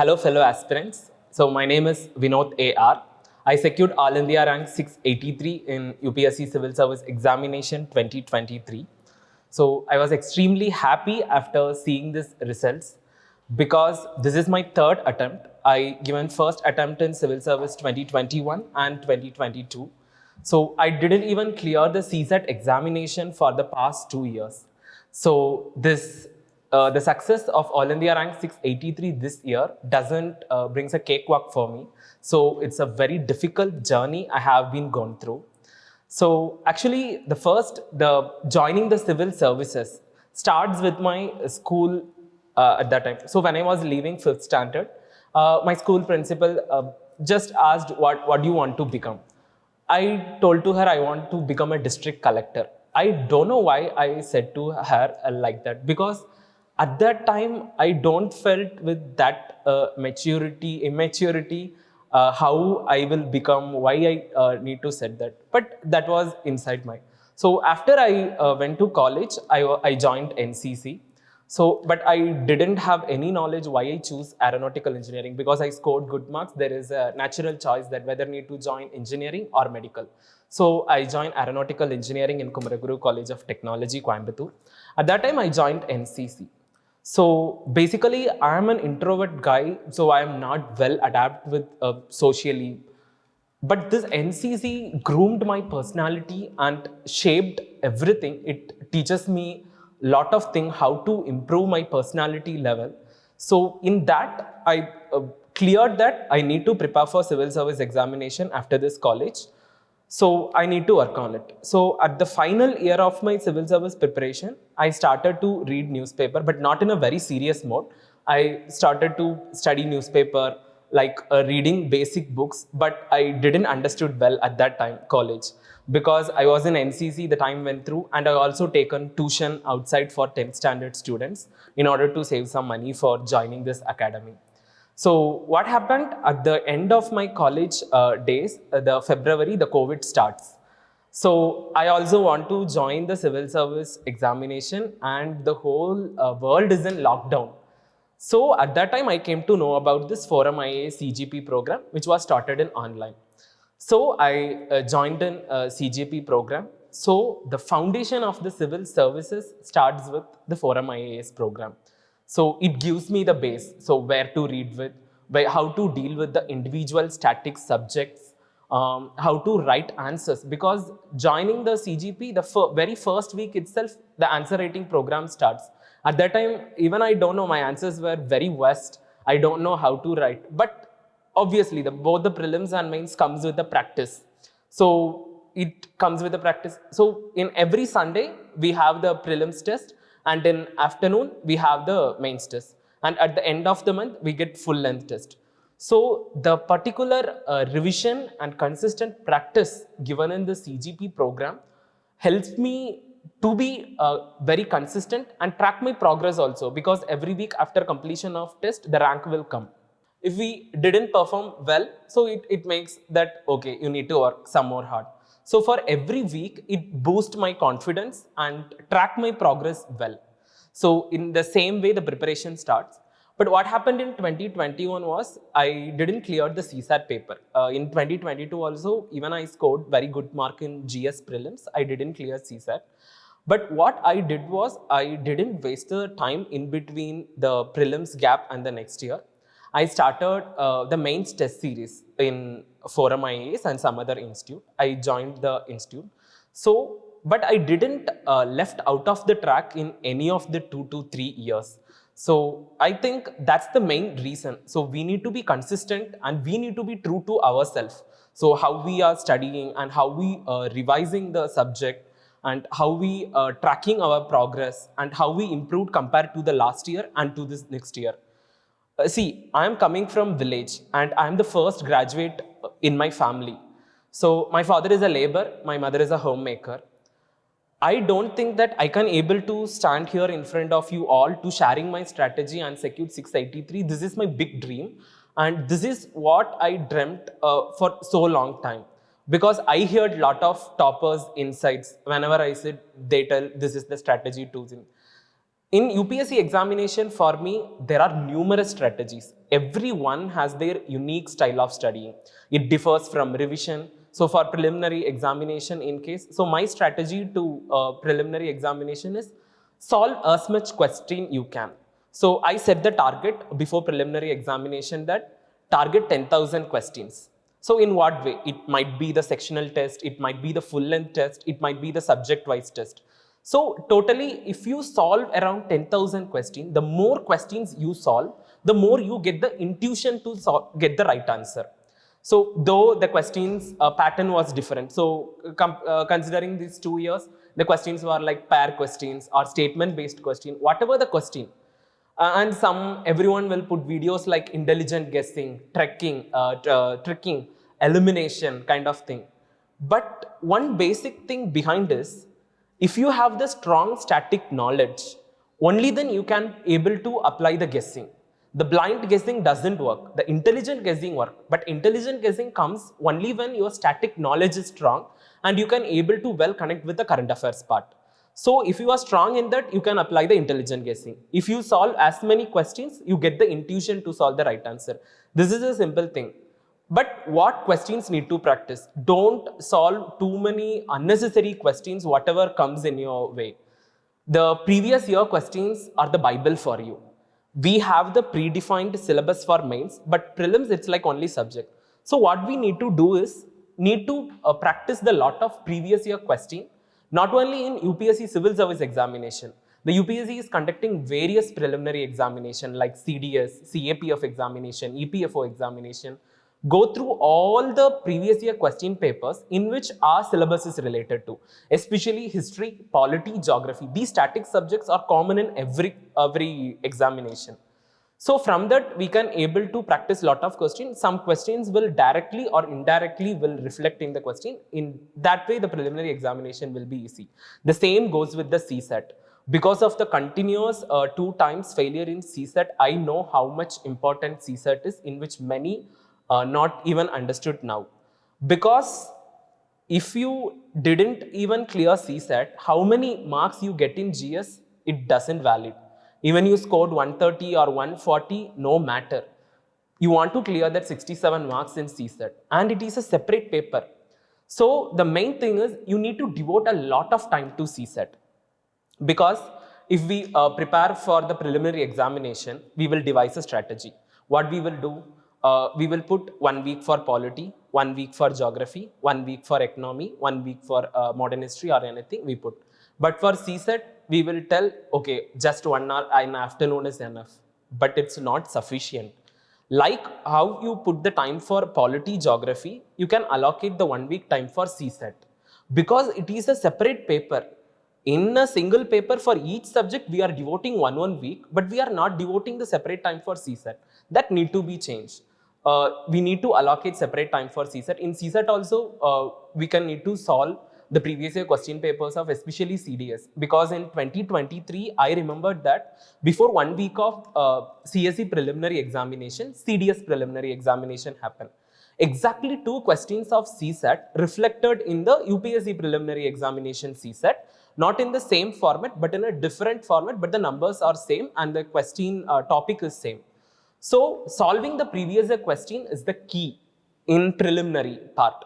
Hello fellow aspirants. So my name is Vinoth A R. I secured All India rank 683 in UPSC Civil Service Examination 2023. So I was extremely happy after seeing these results because this is my third attempt. I given first attempt in Civil Service 2021 and 2022. So I didn't even clear the CSAT examination for the past 2 years. So the success of All India rank 683 this year doesn't brings a cakewalk for me. So it's a very difficult journey I have been gone through. So actually, the joining the civil services starts with my school at that time. So when I was leaving 5th standard, my school principal just asked, what do you want to become? I told to her I want to become a district collector. I don't know why I said to her like that, because at that time I don't felt with that immaturity, how I will become, why I need to set that. But that was inside my. So after I went to college, I joined NCC. So, but I didn't have any knowledge why I choose aeronautical engineering, because I scored good marks. There is a natural choice that whether need to join engineering or medical. So I joined aeronautical engineering in Kumaraguru College of Technology, Coimbatore. At that time, I joined NCC. So basically, I am an introvert guy, so I am not well adapted with socially. But this NCC groomed my personality and shaped everything. It teaches me lot of things, how to improve my personality level. So in that, I cleared that I need to prepare for civil service examination after this college. So I need to work on it. So at the final year of my civil service preparation, I started to read newspaper, but not in a very serious mode. I started to study newspaper, like reading basic books, but I didn't understood well at that time, college. Because I was in NCC, the time went through, and I also taken tuition outside for 10th standard students in order to save some money for joining this academy. So what happened at the end of my college days, the February, the COVID starts. So I also want to join the civil service examination, and the whole world is in lockdown. So at that time, I came to know about this ForumIAS CGP program, which was started in online. So I joined in CGP program. So the foundation of the civil services starts with the ForumIAS program. So it gives me the base. So where to read with, how to deal with the individual static subjects, how to write answers. Because joining the CGP, the very first week itself, the answer writing program starts. At that time, even I don't know, my answers were very worst. I don't know how to write. But obviously, both the prelims and mains comes with the practice. So it comes with the practice. So in every Sunday, we have the prelims test, and in afternoon, we have the mains test. And at the end of the month, we get full length test. So the particular revision and consistent practice given in the CGP program helps me to be very consistent and track my progress also, because every week after completion of test, the rank will come. If we didn't perform well, so it makes that, okay, you need to work some more hard. So for every week, it boosts my confidence and track my progress well. So in the same way, the preparation starts. But what happened in 2021 was, I didn't clear the CSAT paper. In 2022 also, even I scored very good mark in GS prelims, I didn't clear CSAT. But what I did was, I didn't waste the time in between the prelims gap and the next year. I started the mains test series in ForumIAS and some other institute. I joined the institute. So, but I didn't left out of the track in any of the 2 to 3 years. So I think that's the main reason. So we need to be consistent and we need to be true to ourselves. So how we are studying and how we revising the subject, and how we tracking our progress, and how we improved compared to the last year and to this next year. See, I am coming from village and I am the first graduate in my family. So my father is a laborer, my mother is a homemaker. I don't think that I can able to stand here in front of you all to sharing my strategy and secured 683. This is my big dream, and this is what I dreamt for so long time. Because I heard lot of toppers insights. Whenever I said, they tell this is the strategy to. In UPSC examination, for me, there are numerous strategies. Everyone has their unique style of studying. It differs from revision. So for preliminary examination in case, so my strategy to preliminary examination is solve as much question you can. So I set the target before preliminary examination that target 10,000 questions. So in what way? It might be the sectional test, it might be the full length test, it might be the subject wise test. So totally, if you solve around 10,000 questions, the more questions you solve, the more you get the intuition to get the right answer. So though the questions pattern was different. So considering these 2 years, the questions were like pair questions or statement based question, whatever the question. And everyone will put videos like intelligent guessing, tricking, elimination kind of thing. But one basic thing behind is, if you have the strong static knowledge, only then you can able to apply the guessing. The blind guessing doesn't work. The intelligent guessing works. But intelligent guessing comes only when your static knowledge is strong and you can able to well connect with the current affairs part. So if you are strong in that, you can apply the intelligent guessing. If you solve as many questions, you get the intuition to solve the right answer. This is a simple thing. But what questions need to practice? Don't solve too many unnecessary questions, whatever comes in your way. The previous year questions are the Bible for you. We have the predefined syllabus for mains, but prelims, it's like only subject. So what we need to do is, need to practice the lot of previous year question, not only in UPSC Civil Service Examination. The UPSC is conducting various preliminary examination like CDS, CAPF examination, EPFO examination. Go through all the previous year question papers in which our syllabus is related to, especially history, polity, geography. These static subjects are common in every examination. So from that, we can able to practice lot of questions. Some questions will directly or indirectly will reflect in the question. In that way, the preliminary examination will be easy. The same goes with the CSAT. Because of the continuous 2 times failure in CSAT, I know how much important CSAT is, in which many not even understood now. Because if you didn't even clear CSAT, how many marks you get in GS, it doesn't valid. Even you scored 130 or 140, no matter. You want to clear that 67 marks in CSAT, and it is a separate paper. So the main thing is, you need to devote a lot of time to CSAT. Because if we prepare for the preliminary examination, we will devise a strategy. What we will do, we will put 1 week for polity, 1 week for geography, 1 week for economy, 1 week for modern history or anything we put. But for CSAT, we will tell, okay, just 1 hour in afternoon is enough. But it's not sufficient. Like how you put the time for polity, geography, you can allocate the 1 week time for CSAT. Because it is a separate paper. In a single paper for each subject, we are devoting one week, but we are not devoting the separate time for CSAT. That need to be changed. We need to allocate separate time for CSAT. In CSAT also, we can need to solve the previous year question papers of especially CDS. Because in 2023, I remembered that before 1 week of CSE preliminary examination, CDS preliminary examination happened. Exactly 2 questions of CSAT reflected in the UPSC preliminary examination CSAT, not in the same format, but in a different format, but the numbers are same and the question topic is same. So solving the previous year question is the key in preliminary part.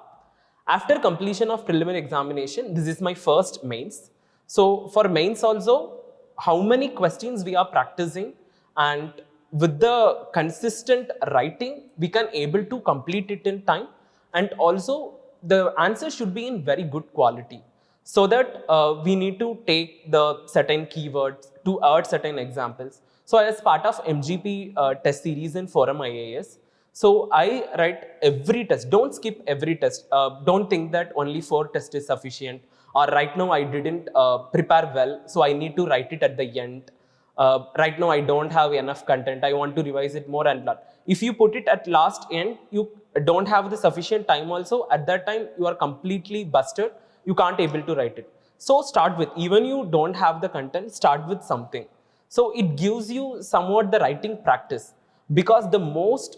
After completion of preliminary examination, this is my first mains. So for mains also, how many questions we are practicing, and with the consistent writing, we can able to complete it in time, and also the answer should be in very good quality. So that we need to take the certain keywords to add certain examples. So as part of MGP test series in ForumIAS, so I write every test. Don't skip every test. Don't think that only 4 tests is sufficient, or right now I didn't prepare well, so I need to write it at the end. Right now I don't have enough content, I want to revise it more and more. If you put it at last end, you don't have the sufficient time also. At that time, you are completely busted. You can't able to write it. So start with, even you don't have the content, start with something. So it gives you somewhat the writing practice. Because the most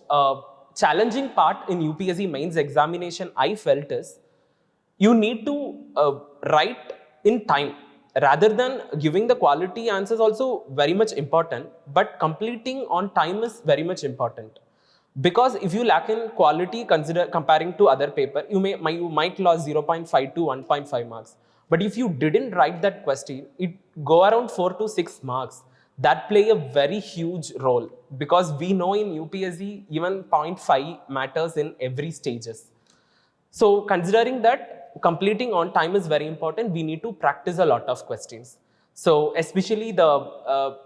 challenging part in UPSC mains examination I felt is, you need to write in time. rather than giving the quality answers also very much important, but completing on time is very much important. Because if you lack in quality, comparing to other paper, you might lose 0.5 to 1.5 marks. But if you didn't write that question, it go around 4 to 6 marks. That play a very huge role, because we know in UPSC even 0.5 matters in every stages. So considering that completing on time is very important, we need to practice a lot of questions. So especially the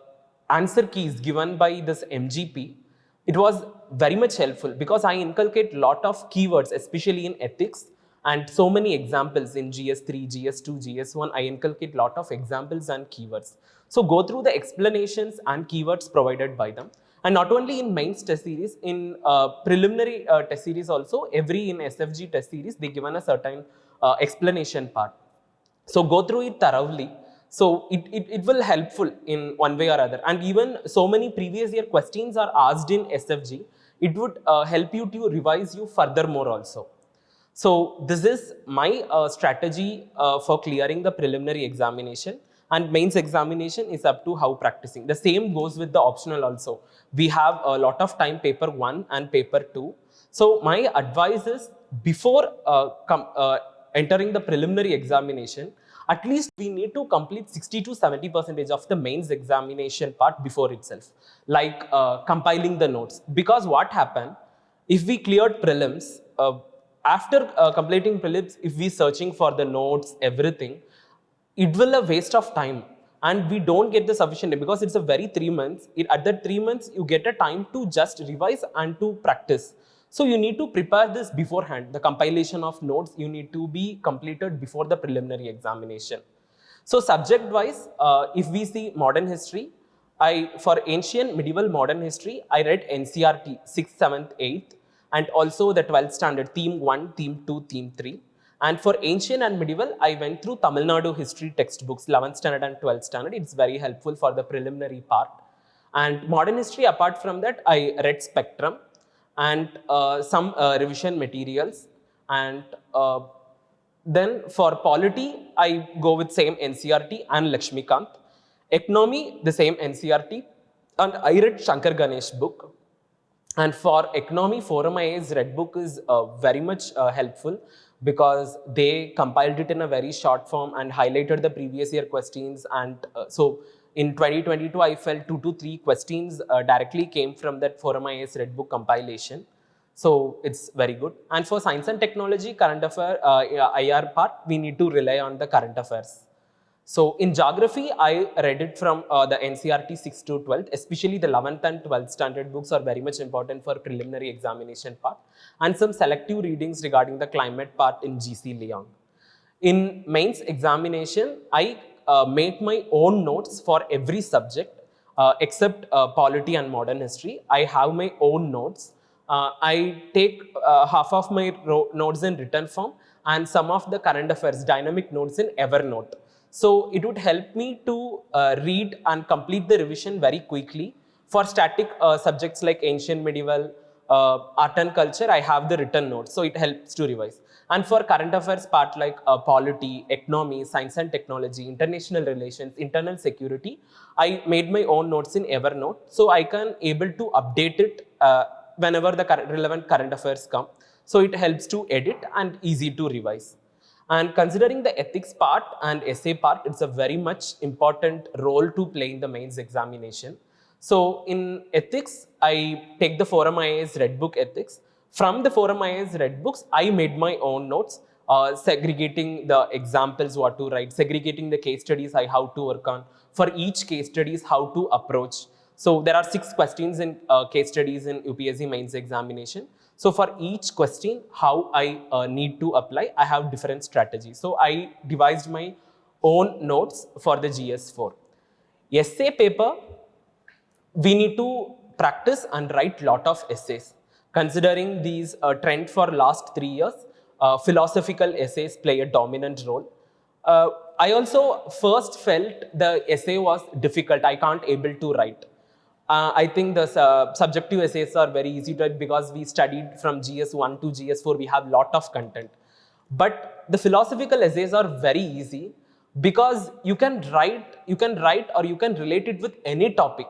answer keys given by this MGP, it was very much helpful, because I inculcate lot of keywords, especially in ethics, and so many examples in GS3, GS2, GS1. I inculcate lot of examples and keywords. So go through the explanations and keywords provided by them. And not only in mains test series, in preliminary test series also, in SFG test series, they given a certain explanation part. So go through it thoroughly. So it will helpful in one way or other. And even so many previous year questions are asked in SFG, it would help you to revise you furthermore also. So this is my strategy for clearing the preliminary examination. And mains examination is up to how practicing. The same goes with the optional also. We have a lot of time, paper 1 and paper 2. So my advice is, before entering the preliminary examination, at least we need to complete 60 to 70% of the mains examination part before itself, like compiling the notes. Because what happened, if we cleared prelims, after completing prelims, if we searching for the notes, everything, it will a waste of time, and we don't get the sufficient time, because it's a very 3 months. At that 3 months, you get a time to just revise and to practice. So you need to prepare this beforehand. The compilation of notes, you need to be completed before the preliminary examination. So subject wise, if we see modern history, for ancient, medieval, modern history, I read NCERT 6th, 7th, 8th, and also the 12th standard, theme 1, theme 2, theme 3. And for ancient and medieval, I went through Tamil Nadu history textbooks, 11th standard and 12th standard. It's very helpful for the preliminary part. And modern history, apart from that, I read Spectrum and some revision materials. And then for polity, I go with same NCERT and Lakshmikant. Economy, the same NCERT. And I read Shankar Ganesh book. And for economy, ForumIAS Red Book is very much helpful, because they compiled it in a very short form and highlighted the previous year questions. And so in 2022, I felt 2 to 3 questions directly came from that ForumIAS Red Book compilation. So it's very good. And for science and technology, current affair, IR part, we need to rely on the current affairs. So in geography, I read it from the NCERT 6 to 12th, especially the 11th and 12th standard books are very much important for preliminary examination part, and some selective readings regarding the climate part in GC Leong. In mains examination, I made my own notes for every subject except polity and modern history. I have my own notes. I take half of my notes in written form and some of the current affairs dynamic notes in Evernote. So it would help me to read and complete the revision very quickly. For static subjects like ancient, medieval, art and culture, I have the written notes, so it helps to revise. And for current affairs part like polity, economy, science and technology, international relations, internal security, I made my own notes in Evernote, so I can able to update it whenever the relevant current affairs come. So it helps to edit and easy to revise. And considering the ethics part and essay part, it's a very much important role to play in the mains examination. So in ethics, I take the ForumIAS Red Book ethics. From the ForumIAS Red Books, I made my own notes, segregating the examples, what to write, segregating the case studies, how to work on. For each case studies, how to approach. So there are 6 questions in case studies in UPSC mains examination. So for each question, how I need to apply, I have different strategies. So I devised my own notes for the GS4. Essay paper, we need to practice and write lot of essays. Considering these trend for last 3 years, philosophical essays play a dominant role. I also first felt the essay was difficult. I can't able to write. I think the subjective essays are very easy to write because we studied from GS1 to GS4, we have lot of content. But the philosophical essays are very easy. because you can write or you can relate it with any topic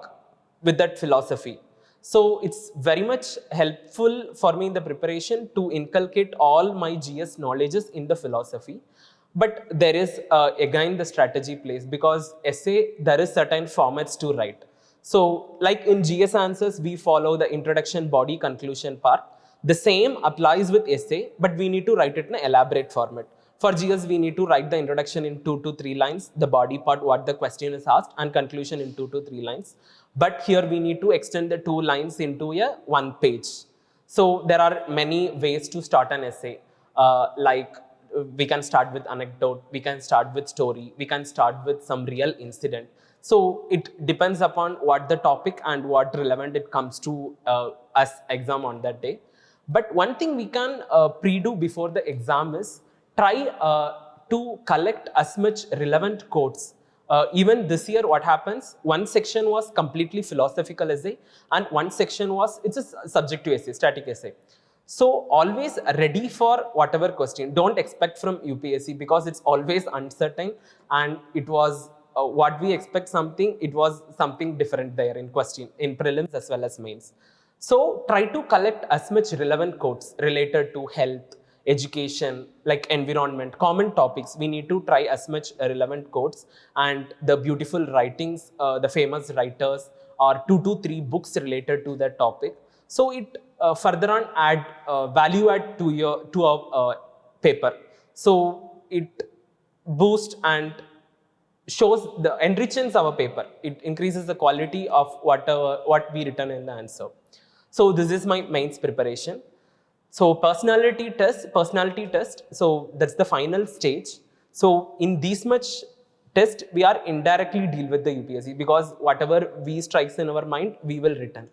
with that philosophy. So it's very much helpful for me in the preparation to inculcate all my GS knowledges in the philosophy. But there is again the strategy plays, because essay there is certain formats to write. So like in GS answers, we follow the introduction, body, conclusion part. The same applies with essay, but we need to write it in an elaborate format. For GS, we need to write the introduction in 2 to 3 lines, the body part, what the question is asked, and conclusion in 2 to 3 lines. But here we need to extend the 2 lines into a 1 page. So there are many ways to start an essay, we can start with anecdote, we can start with story, we can start with some real incident. So it depends upon what the topic and what relevant it comes to us exam on that day. But one thing we can pre-do before the exam is try to collect as much relevant quotes. Even this year, what happens, one section was completely philosophical essay and one section was, it's a subjective essay, static essay. So always ready for whatever question. Don't expect from UPSC, because it's always uncertain, and it was what we expect something, it was something different there in question, in prelims as well as mains. So try to collect as much relevant quotes related to health, education, like environment, common topics. We need to try as much relevant quotes and the beautiful writings, the famous writers, or 2 to 3 books related to that topic. So it further on add value add to our paper. So it boosts and shows enriches our paper. It increases the quality of what we written in the answer. So this is my mains preparation. So personality test. So that's the final stage. So in this much test, we are indirectly deal with the UPSC, because whatever we strikes in our mind, we will return.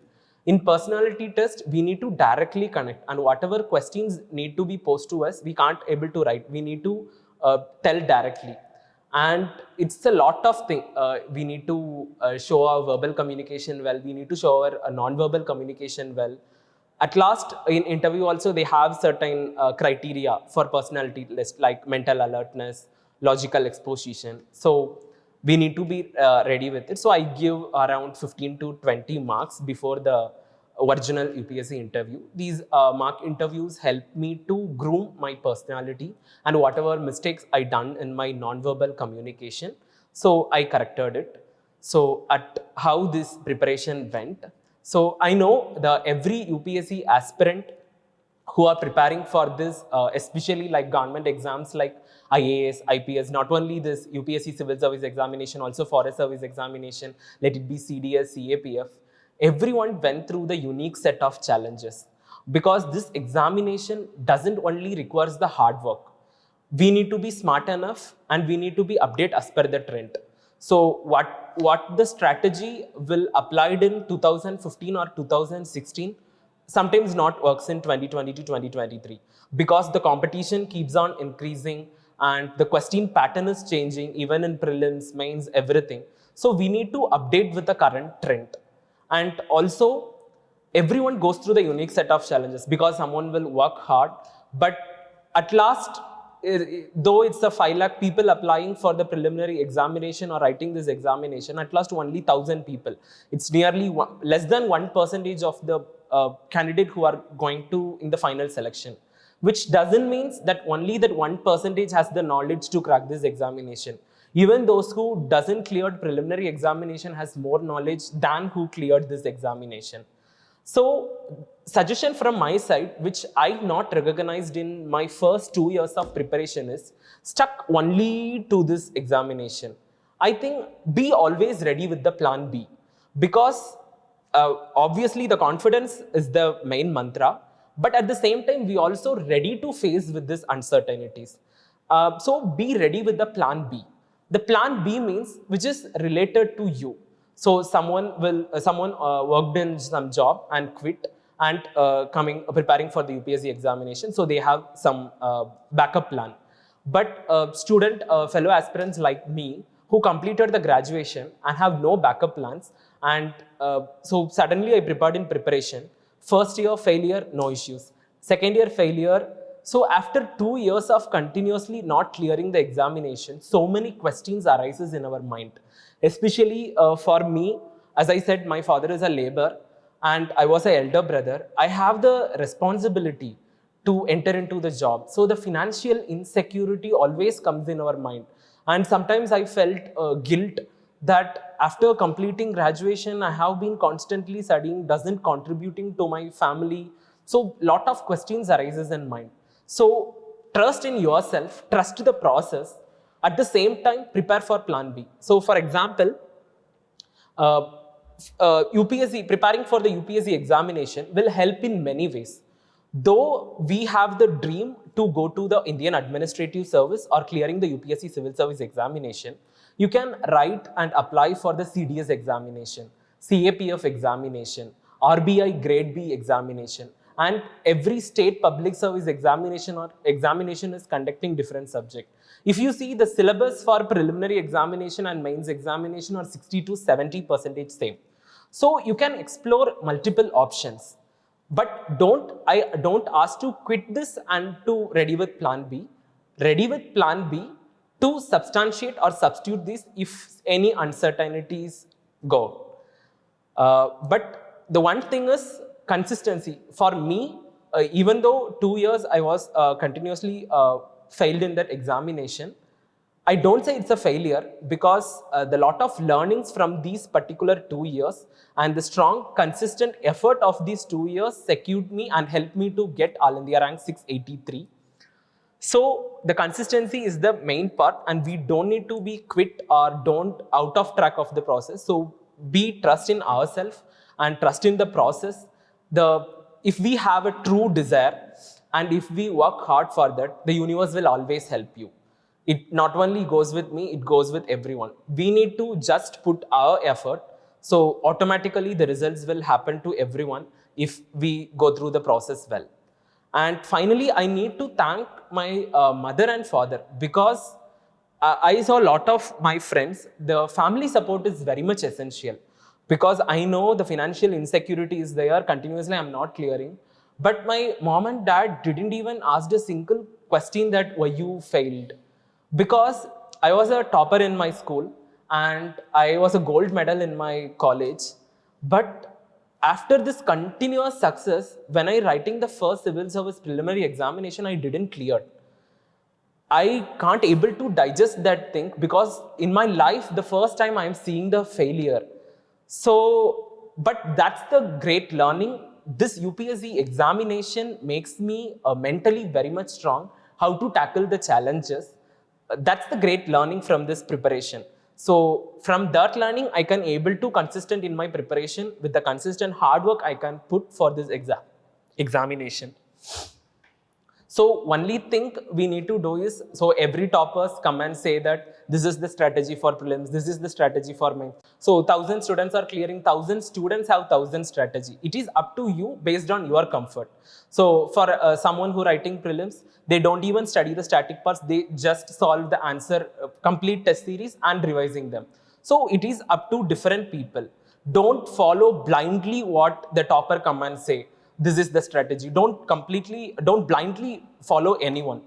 In personality test, we need to directly connect, and whatever questions need to be posed to us, we can't able to write. We need to tell directly. And it's a lot of things. We need to show our verbal communication well. We need to show our non-verbal communication well. At last, in interview also, they have certain criteria for personality list, like mental alertness, logical exposition. So we need to be ready with it. So I give around 15 to 20 marks before the original UPSC interview. These mock interviews help me to groom my personality, and whatever mistakes I done in my non-verbal communication, so I corrected it. So at how this preparation went. So I know every UPSC aspirant who are preparing for this, especially like government exams like IAS, IPS, not only this UPSC Civil Service Examination, also Forest Service Examination, let it be CDS, CAPF, everyone went through the unique set of challenges, because this examination doesn't only requires the hard work. We need to be smart enough and we need to be updated as per the trend. So what the strategy will applied in 2015 or 2016 sometimes not works in 2020 to 2023, because the competition keeps on increasing and the question pattern is changing, even in prelims, mains, everything. So we need to update with the current trend. And also, everyone goes through the unique set of challenges, because someone will work hard, but at last, though it's a 5 lakh people applying for the preliminary examination or writing this examination, at last only 1,000 people. It's nearly less than 1% of the candidate who are going to in the final selection, which doesn't mean that only that 1% has the knowledge to crack this examination. Even those who doesn't cleared preliminary examination has more knowledge than who cleared this examination. So suggestion from my side, which I not recognized in my first 2 years of preparation, is stuck only to this examination. I think be always ready with the plan B, because obviously the confidence is the main mantra, but at the same time, we also ready to face with these uncertainties. So be ready with the plan B. The plan B means which is related to you. So someone worked in some job and quit and preparing for the UPSC examination. So they have some backup plan. But fellow aspirants like me who completed the graduation and have no backup plans, and so suddenly I prepared in preparation. First year failure, no issues. Second year failure, So after 2 years of continuously not clearing the examination, so many questions arises in our mind. Especially for me, as I said, my father is a laborer and I was an elder brother. I have the responsibility to enter into the job. So the financial insecurity always comes in our mind. And sometimes I felt guilt that after completing graduation, I have been constantly studying, doesn't contributing to my family. So lot of questions arises in mind. So trust in yourself, trust the process. At the same time, prepare for plan B. So for example, UPSC, preparing for the UPSC examination will help in many ways. Though we have the dream to go to the Indian Administrative Service or clearing the UPSC Civil Service examination, you can write and apply for the CDS examination, CAPF examination, RBI Grade B examination, and every state public service examination is conducting different subject. If you see the syllabus for preliminary examination and mains examination are 60 to 70% same. So you can explore multiple options. But I don't ask to quit this and to ready with plan B. Ready with plan B to substantiate or substitute this if any uncertainties go. But the one thing is consistency. For me, even though 2 years I was continuously failed in that examination, I don't say it's a failure because the lot of learnings from these particular 2 years and the strong consistent effort of these 2 years secured me and helped me to get All India rank 683. So the consistency is the main part and we don't need to be quit or don't out of track of the process. So be trust in ourselves and trust in the process. If we have a true desire and if we work hard for that, the universe will always help you. It not only goes with me, it goes with everyone. We need to just put our effort. So automatically the results will happen to everyone if we go through the process well. And finally, I need to thank my mother and father because I saw a lot of my friends, the family support is very much essential because I know the financial insecurity is there, continuously I'm not clearing. But my mom and dad didn't even ask a single question that why you failed. Because I was a topper in my school and I was a gold medal in my college. But after this continuous success, when I writing the first civil service preliminary examination, I didn't clear. I can't able to digest that thing because in my life, the first time I am seeing the failure. So, but that's the great learning. This UPSC examination makes me mentally very much strong, how to tackle the challenges. That's the great learning from this preparation. So from that learning, I can able to consistent in my preparation with the consistent hard work I can put for this examination. So only thing we need to do is, so every toppers come and say that this is the strategy for prelims, this is the strategy for main. So 1,000 students are clearing, 1,000 students have 1,000 strategy. It is up to you based on your comfort. So for someone who writing prelims, they don't even study the static parts, they just solve the answer, complete test series and revising them. So it is up to different people. Don't follow blindly what the topper come and say. This is the strategy. Don't blindly follow anyone.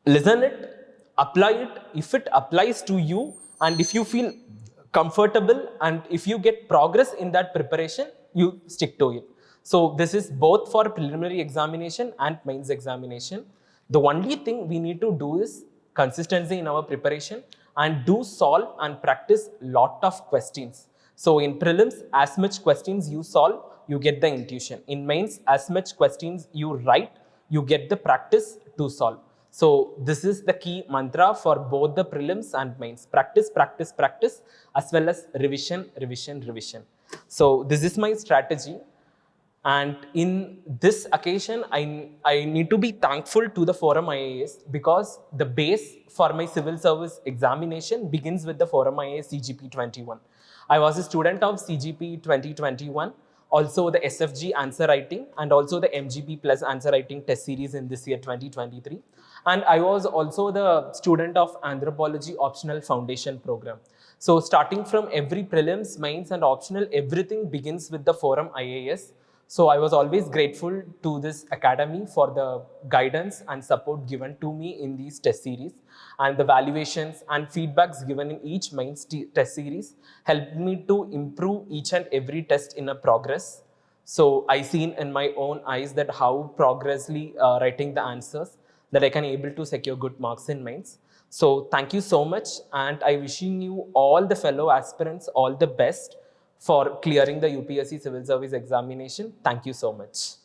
Listen it, apply it. If it applies to you and if you feel comfortable and if you get progress in that preparation, you stick to it. So this is both for preliminary examination and mains examination. The only thing we need to do is consistency in our preparation and do solve and practice lot of questions. So in prelims, as much questions you solve, you get the intuition. In mains, as much questions you write, you get the practice to solve. So this is the key mantra for both the prelims and mains. Practice, practice, practice, as well as revision, revision, revision. So this is my strategy. And in this occasion, I need to be thankful to the ForumIAS because the base for my civil service examination begins with the ForumIAS CGP 21. I was a student of CGP 2021, also the SFG answer writing and also the MGP plus answer writing test series in this year 2023. And I was also the student of Anthropology Optional Foundation Program. So starting from every prelims, mains and optional, everything begins with the ForumIAS. So I was always grateful to this academy for the guidance and support given to me in these test series, and the valuations and feedbacks given in each mains test series helped me to improve each and every test in a progress. So I seen in my own eyes that how progressively writing the answers that I can able to secure good marks in mains. So thank you so much, and I wishing you all the fellow aspirants all the best for clearing the UPSC Civil Service examination. Thank you so much.